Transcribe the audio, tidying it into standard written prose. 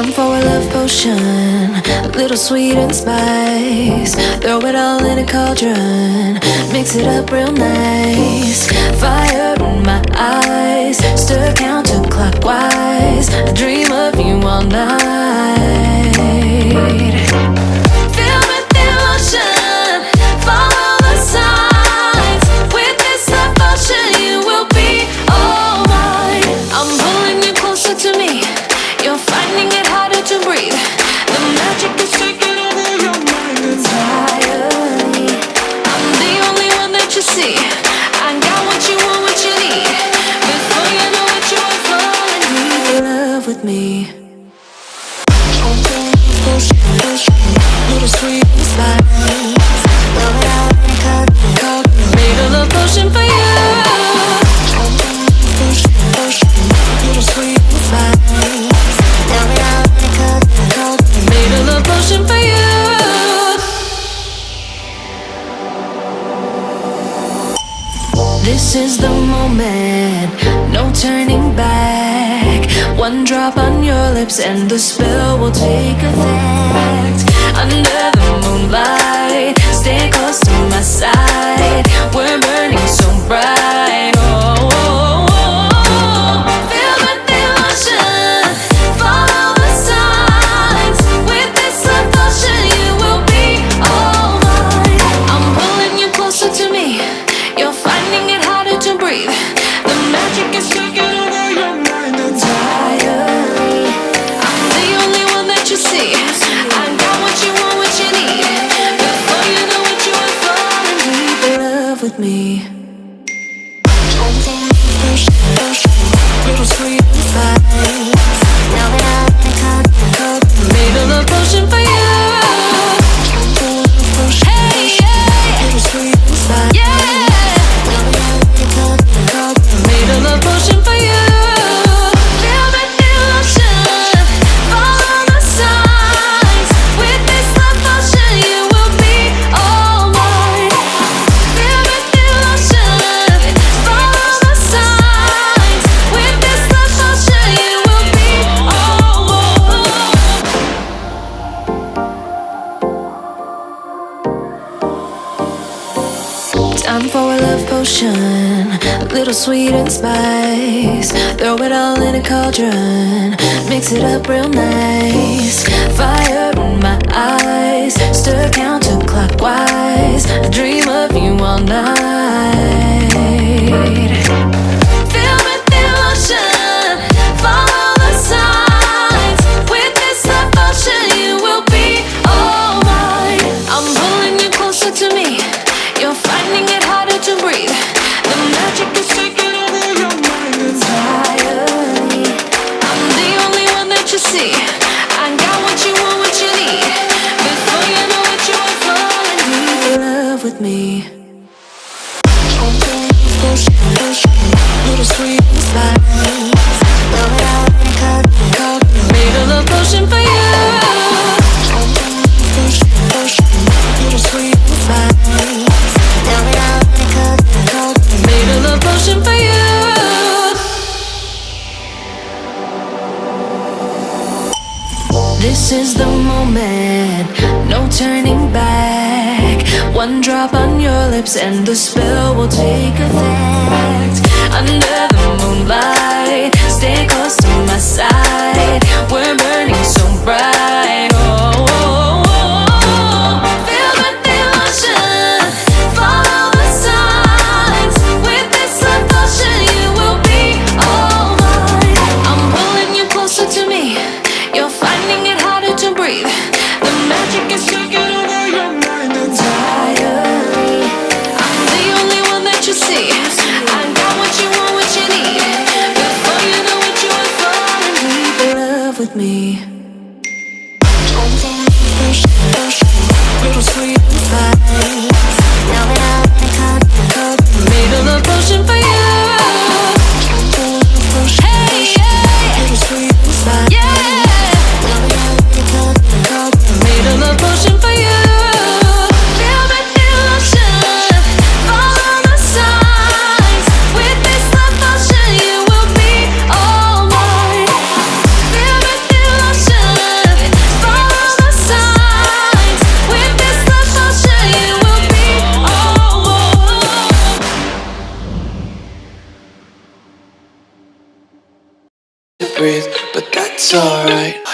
Time for a love potion, little sweet and spice. Throw it all in a cauldron, mix it up real nice. Fire in my eyes, stir counterclockwise. I dream of you all night. Feel with devotion, follow the signs. With this devotion, you will be all mine. I'm pulling you closer to me. You're finding it harder to breathe. The magic is taking over your mind entirely. I'm the only one that you see. I got what you want, what you need. Before you know it, you are falling in love with me. Little sweet spice. Made a love potion for you. Little sweet spice. Made a love potion for you. This is the moment, no turning back. One drop on your lips and the spell will take effect. Under the moonlight, stay close to my side. We're burning so bright. Oh, oh, oh. Feel the devotion, follow the signs. With this devotion, you will be all mine. I'm pulling you closer to me. You're finding it harder to breathe. The magic is taking over your mind entirely. I'm the only one that you see. I got what you want, what you need. Before you know it, you are falling deep in love with me. Little sweet spice. Made a love potion for you. Hey, yeah. Little sweet spice. Yeah. Made a love potion for you. Feel the devotion, follow the signs. With this love potion, you will be all mine. Feel the devotion, follow the signs. With this love potion, you will be all mine. Time for a love potion, little sweet and spice. Throw it all in a cauldron, mix it up real nice. Fire in my eyes, stir counterclockwise. I dream of you all night. Feel with devotion, follow the signs. With this devotion, you will be all mine. I'm pulling you closer to me. You're finding it harder to breathe. The magic is taking over your mind entirely. I'm the only one that you see. I got what you want, what you need. Before you know it, you are falling deep in love with me. Little sweet spice. Made a love potion for you. Little sweet spice. Made a love potion for you. This is the moment, no turning back. One drop on your lips and the spell will take effect. Under the moonlight, stay close to my side. We're burning so bright. Oh, oh, oh. Feel the devotion, follow the signs. With this devotion, you will be all mine. I'm pulling you closer to me. You're finding it harder to breathe. The magic is taking over your mind entirely. I'm the only one that you see. I got what you want, what you need. Before you know it, you are falling deep in love with me. it's alright.